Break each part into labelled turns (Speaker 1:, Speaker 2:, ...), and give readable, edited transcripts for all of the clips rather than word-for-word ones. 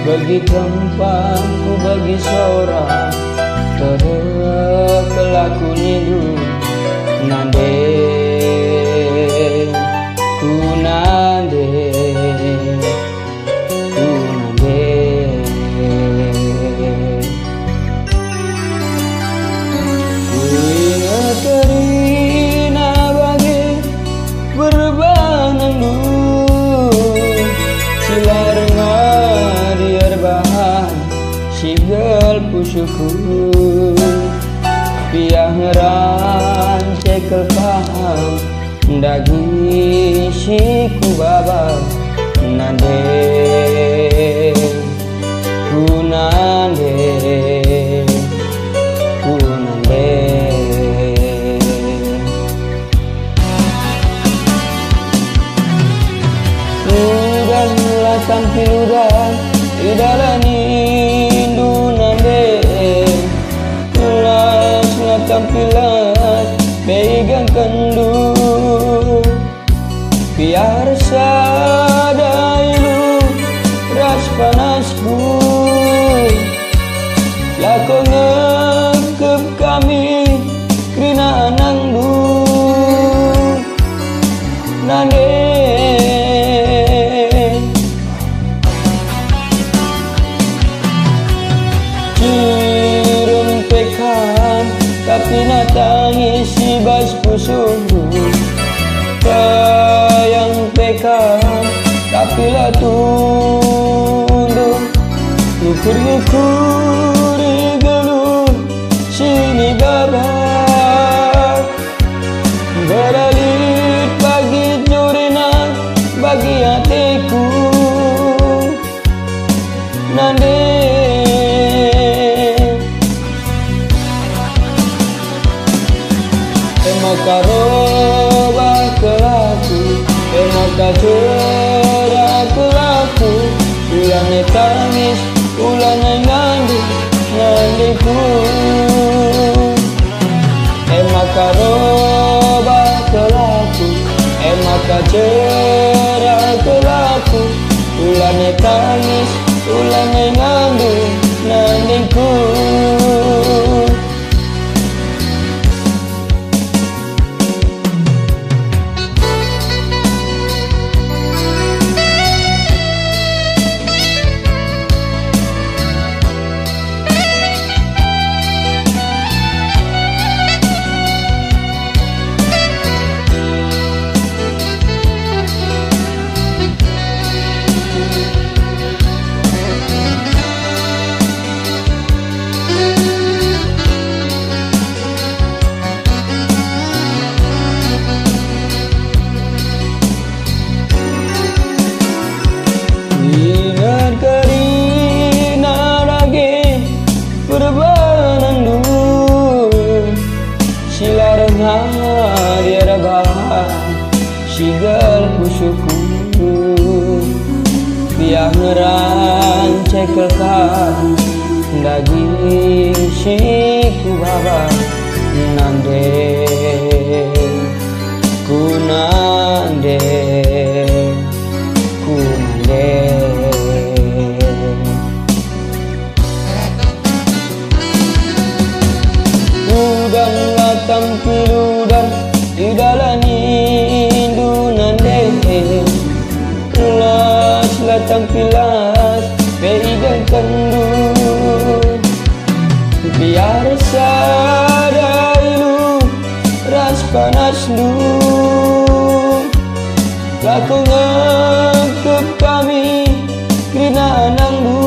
Speaker 1: bagi tempatku bagi seorang terkelaku nidu nande ku nande ku nande ku ingat terina bagi berbanang silar ngadiar bahan sigal pusuku piah ngeran cekel paham daging siku baba nande ku nande ku nande udahlah tampil udah idalani nande ulaslah tampilas pegang kendu biar sadailu ras panasku lako ngekep kami krina anangdu nande tapi natangis si bas pusuku sayang pekan tapi lah tunduk ngukur geluh sini baba beralit bagi jurina bagi hatiku nande makaroba kelaku maka cerah kelaku ulane tangis ulane ngandi ngandiku makaroba kelaku maka cerah kelaku ulane tangis ulane ngandi ngandiku dia bahan sigal pusuku biar ngeran cekelkan daging siku baba nande ku nande ku nande udahlah tampil udah idalani nande ulaslah tampilas pegang kendu biar sadailu ras panas lu laku ngekep kami krina anangdu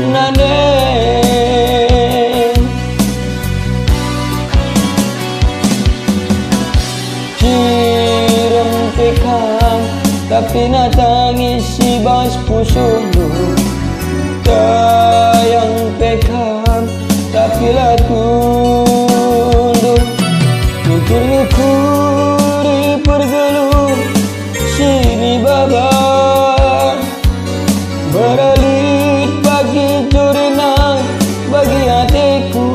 Speaker 1: nande tapi natangis si bas pusuku sayang pekan tapi lah tunduk ngukur pergeluh sini baba beralit bagi jurina bagi hatiku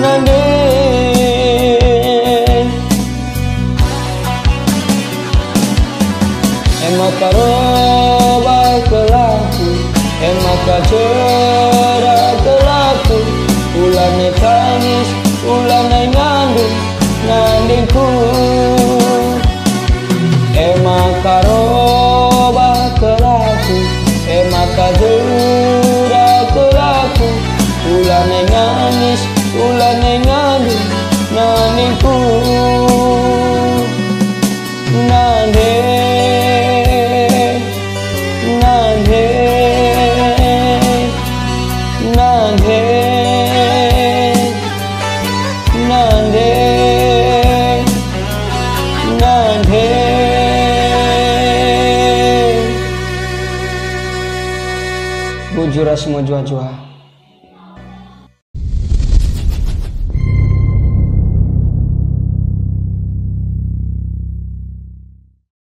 Speaker 1: nande Ema karoba kelaku, ema kacera kelaku. Ulane tangis, ulane ngandingku. Ema karoba kelaku, ema kacera kelaku. Ulane nangis, ulane ngandingku. Nande, nande, nande, nande, nande. Bujura semua jua-jua.